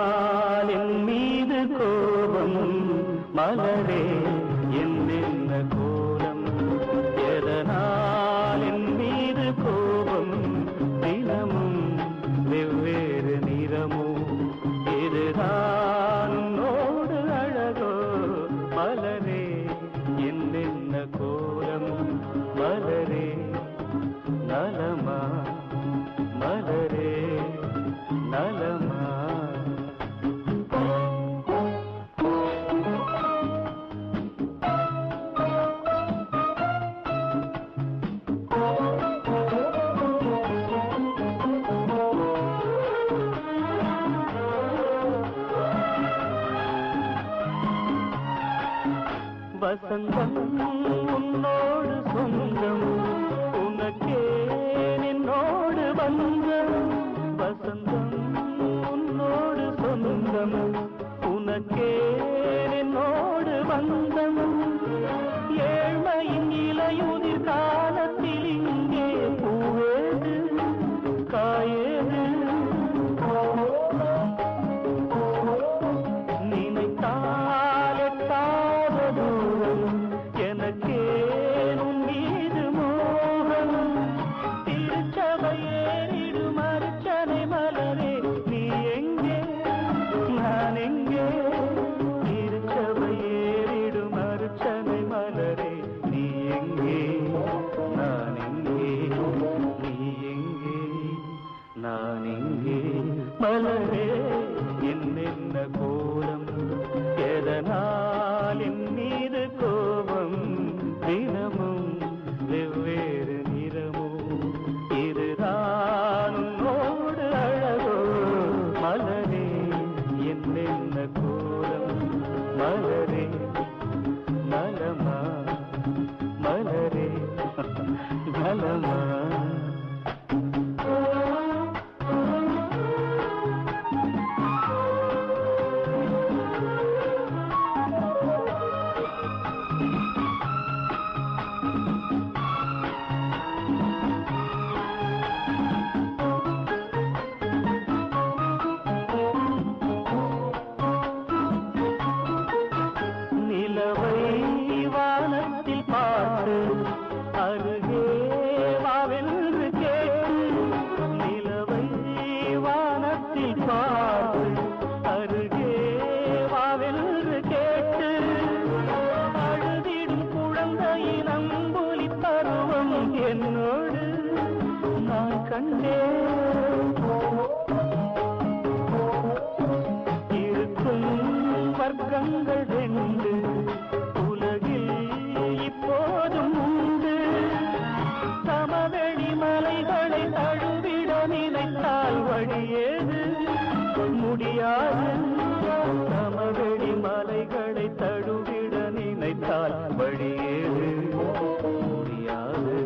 எதனால் என் மீது கோபம் மலரே என்ன கோலம் எதனால் என் மீது கோபம் தினமும் வெவ்வேறு நிறமோ இதுதான் உன்னோடு அழகோ மலரே என்ன கோலம் மலரே நலமா மலரே நலமா வசந்தம் உன்னோடு சொந்தம் உனக்கே என்னோடு வந்தம் வசந்தம் உன்னோடு சொந்தம் உனக்கே என்னோடு வந்தம் ஏழ்மையின் இலையுதிர் காலத்தில் இங்கே பூவேது காயேது நினைத்தால் எட்டாத தூரம் எனக்கே உன் மீது மோகம் திருச்சபையேறிடும் அர்ச்சனை மலரே நீ எங்கே நான் எங்கே திருச்சபையேறிடும் அர்ச்சனை மலரே நீ எங்கே நான் எங்கே நீ எங்கே நான் எங்கே மலரே என்ன கோலம் எதனால் என் மீது கோபம் தினமும் வெவ்வேறு நிறமோ இதுதான் உன்னோடு அழகோ மலரே என்ன கோலம் மலரே நலமா மலரே நலமா வானத்தில் பார்த்து அருகே வாவென்று கேட்டு நிலவை வானத்தில் பார்த்து அருகே வாவென்று கேட்டு அழுதிடும் குழந்தையின் அம்புலி பருவம் என்னோடு நான் கண்டேன் இருக்கும் வர்க்கங்கள் ரெண்டு இப்போதும் உண்டு சமவெளி மலைகளை தழுவிட நினைத்தால் வழியேது முடியாது சமவெளி மலைகளை தழுவிட நினைத்தால் வழியேது முடியாது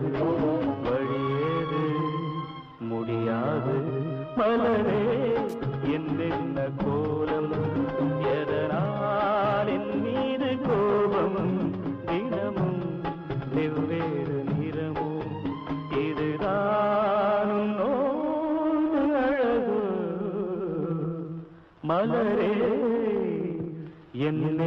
வழியேது முடியாது மலரே என்ன கோலம் எதனால் என் மீது கோபம் தினமும் வெவ்வேறு நிறமோ இதுதான் உன்னோடு அழகோ மலரே என்ன